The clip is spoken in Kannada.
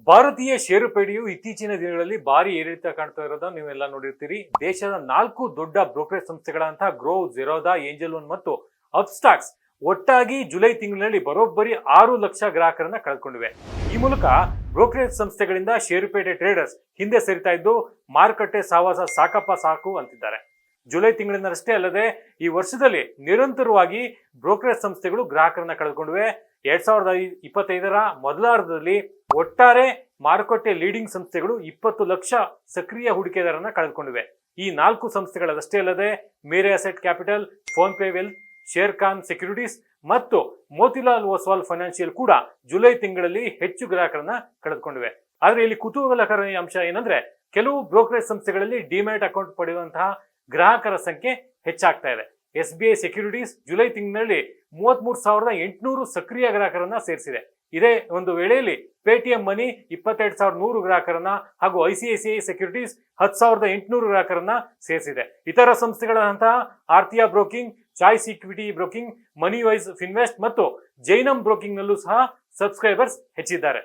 ಭಾರತೀಯ ಷೇರುಪೇಟೆಯು ಇತ್ತೀಚಿನ ದಿನಗಳಲ್ಲಿ ಭಾರಿ ಏರಿಳಿತ ಕಾಣ್ತಾ ಇರೋದನ್ನ ನೀವೆಲ್ಲ ನೋಡಿರ್ತೀರಿ. ದೇಶದ 4 ದೊಡ್ಡ ಬ್ರೋಕರೇಜ್ ಸಂಸ್ಥೆಗಳಂತಹ ಗ್ರೋ, ಝೆರೋದಾ, ಏಂಜಲ್ ಒನ್ ಮತ್ತು ಅಪ್ಸ್ಟಾಕ್ಸ್ ಒಟ್ಟಾಗಿ ಜುಲೈ ತಿಂಗಳಿನಲ್ಲಿ ಬರೋಬ್ಬರಿ 6 ಲಕ್ಷ ಗ್ರಾಹಕರನ್ನ ಕಳೆದುಕೊಂಡಿವೆ. ಈ ಮೂಲಕ ಬ್ರೋಕರೇಜ್ ಸಂಸ್ಥೆಗಳಿಂದ ಷೇರುಪೇಟೆ ಟ್ರೇಡರ್ಸ್ ಹಿಂದೆ ಸರಿತಾ ಇದ್ದು ಮಾರುಕಟ್ಟೆ ಸಹವಾಸ ಸಾಕಪ್ಪ ಸಾಕು ಅಂತಿದ್ದಾರೆ. ಜುಲೈ ತಿಂಗಳಿನಷ್ಟೇ ಅಲ್ಲದೆ ಈ ವರ್ಷದಲ್ಲಿ ನಿರಂತರವಾಗಿ ಬ್ರೋಕರೇಜ್ ಸಂಸ್ಥೆಗಳು ಗ್ರಾಹಕರನ್ನ ಕಳೆದುಕೊಂಡಿವೆ. 2025ರ ಮೊದಲಾರ್ಧದಲ್ಲಿ ಒಟ್ಟಾರೆ ಮಾರುಕಟ್ಟೆ ಲೀಡಿಂಗ್ ಸಂಸ್ಥೆಗಳು 20 ಲಕ್ಷ ಸಕ್ರಿಯ ಹೂಡಿಕೆದಾರರನ್ನ ಕಳೆದುಕೊಂಡಿವೆ. ಈ 4 ಸಂಸ್ಥೆಗಳಷ್ಟೇ ಅಲ್ಲದೆ ಮೇರೆ asset capital, phone pay wealth, share Khan securities ಮತ್ತು ಮೋತಿಲಾಲ್ ಓಸ್ವಾಲ್ ಫೈನಾನ್ಷಿಯಲ್ ಕೂಡ ಜುಲೈ ತಿಂಗಳಲ್ಲಿ ಹೆಚ್ಚು ಗ್ರಾಹಕರನ್ನ ಕಳೆದುಕೊಂಡಿವೆ. ಆದ್ರೆ ಇಲ್ಲಿ ಕುತೂಹಲಕರ ಅಂಶ ಏನಂದ್ರೆ, ಕೆಲವು ಬ್ರೋಕರೇಜ್ ಸಂಸ್ಥೆಗಳಲ್ಲಿ ಡಿಮ್ಯಾಟ್ ಅಕೌಂಟ್ ಪಡೆಯುವಂತಹ ಗ್ರಾಹಕರ ಸಂಖ್ಯೆ ಹೆಚ್ಚಾಗ್ತಾ ಇದೆ. SBI ಸೆಕ್ಯೂರಿಟೀಸ್ ಜುಲೈ ತಿಂಗಳಲ್ಲಿ 33,800 ಸಕ್ರಿಯ ಗ್ರಾಹಕರನ್ನ ಸೇರಿಸಿದೆ. ಇದೇ ಒಂದು ವೇಳೆಯಲ್ಲಿ ಪೇಟಿಎಂ ಮನಿ 22,100 ಗ್ರಾಹಕರನ್ನ ಹಾಗೂ ICICI ಸೆಕ್ಯೂರಿಟೀಸ್ 10,800 ಗ್ರಾಹಕರನ್ನ ಸೇರಿಸಿದೆ. ಇತರ ಸಂಸ್ಥೆಗಳಂತಹ Aartiya broking, Choice Equity Broking, Money Wise Finvest ಮತ್ತು ಜೈನಮ್ ಬ್ರೋಕಿಂಗ್ ನಲ್ಲೂ ಸಹ ಸಬ್ಸ್ಕ್ರೈಬರ್ಸ್ ಹೆಚ್ಚಿದ್ದಾರೆ.